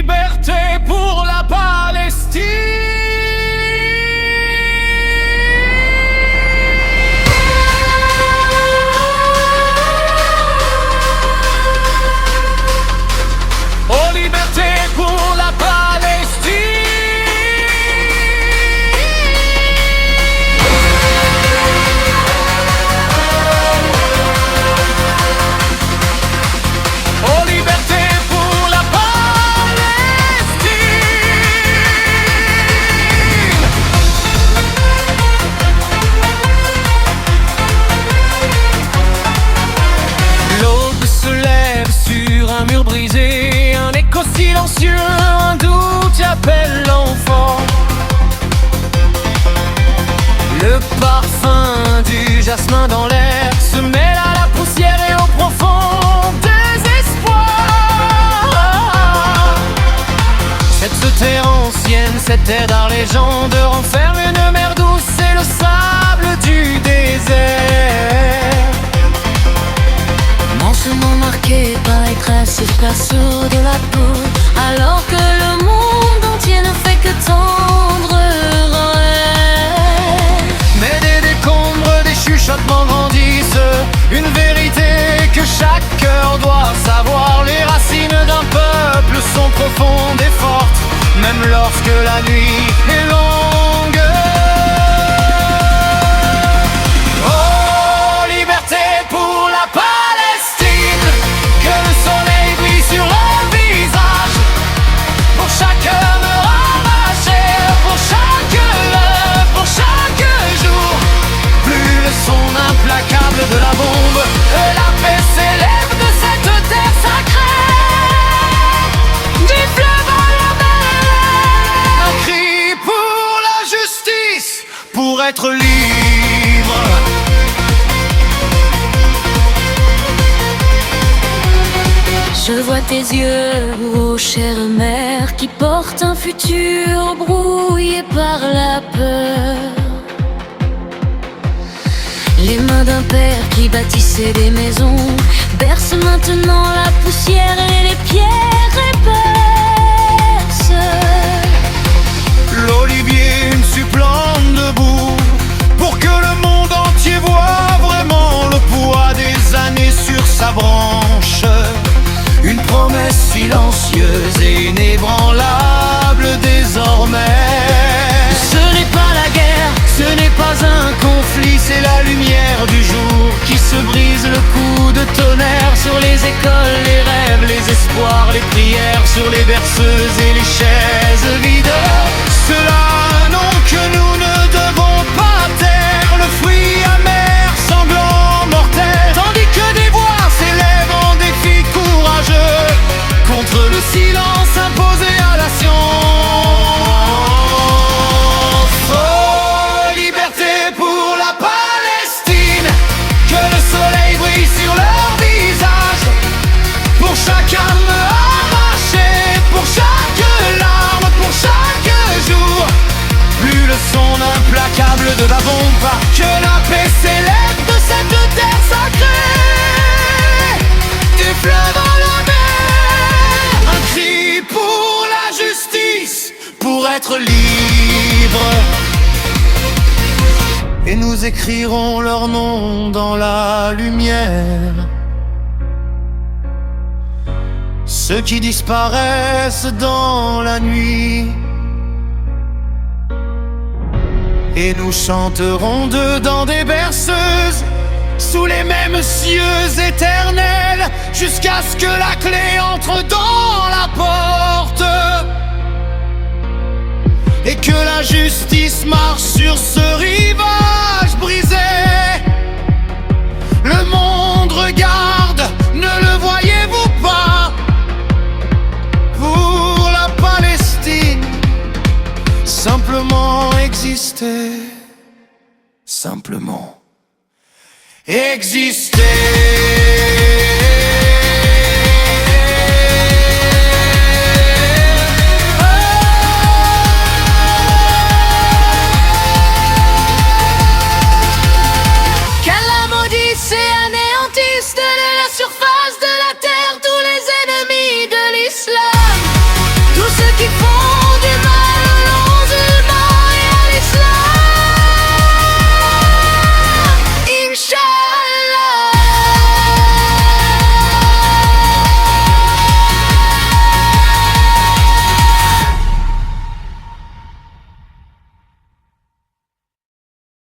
liberté pour la Palestine. Oh, liberté pour la Palestine. Oh, liberté pour la Palestine. L'aube se lève sur un mur brisé, un écho silencieux, un doute appelle l'enfant. Le parfum du jasmin dans l'air se mêle à la poussière et au profond désespoir. Cette terre ancienne, cette terre d'Arlésienne renferme une mer douce et le sable du désert. Manchement marqué par les traces escarceaux de la peau, alors que le monde entier ne fait que tendre rêve. Mais des décombres, des chuchotements grandissent, une vérité que chaque cœur doit savoir. Les racines d'un peuple sont profondes et fortes, même lorsque la nuit est longue. Oh, liberté pour la Palestine, que le soleil brille sur leur visage, pour chaque homme arraché, pour chaque heure, pour chaque jour. Plus le son implacable de la bombe, la paix s'élève de cette terre sacrée, du fleuve à la mer. Un cri pour la justice, pour être libre. Je vois tes yeux, ô chère mère, qui portent un futur brouillé par la peur. Les mains d'un père qui bâtissait des maisons bercent maintenant la poussière et les pierres épaisses. L'olivier supplante debout pour que le monde entier voit vraiment le poids des années sur sa branche. Une promesse silencieuse et inébranlable désormais. Ce n'est pas la guerre, ce n'est pas un conflit, c'est la lumière du jour qui se brise le coup de tonnerre sur les écoles, les rêves, les espoirs, les prières, sur les berceuses et les chaises vides. Ceux-là, non, que nous ne devons pas taire, le fruit amer, sanglant, mortel, tandis que des voix s'élèvent en défi courageux contre le silence imposé à la science. Oh, liberté pour la Palestine, que le soleil brille sur leur visage, pour chaque âme arrachée, pour chaque larme, pour chaque jour. Plus le son implacable de la bombe, que la paix s'élève de cette terre sacrée, du fleuve à la mer. Un cri pour la justice, pour être libre. Et nous écrirons leur nom dans la lumière. Ceux qui disparaissent dans la nuit, et nous chanterons dedans des berceuses, sous les mêmes cieux éternels, jusqu'à ce que la clé entre dans la porte, et que la justice marche sur ce rivage brisé. Le monde regarde, ne le voyez-vous pas? Pour la Palestine, simplement exister, simplement exister.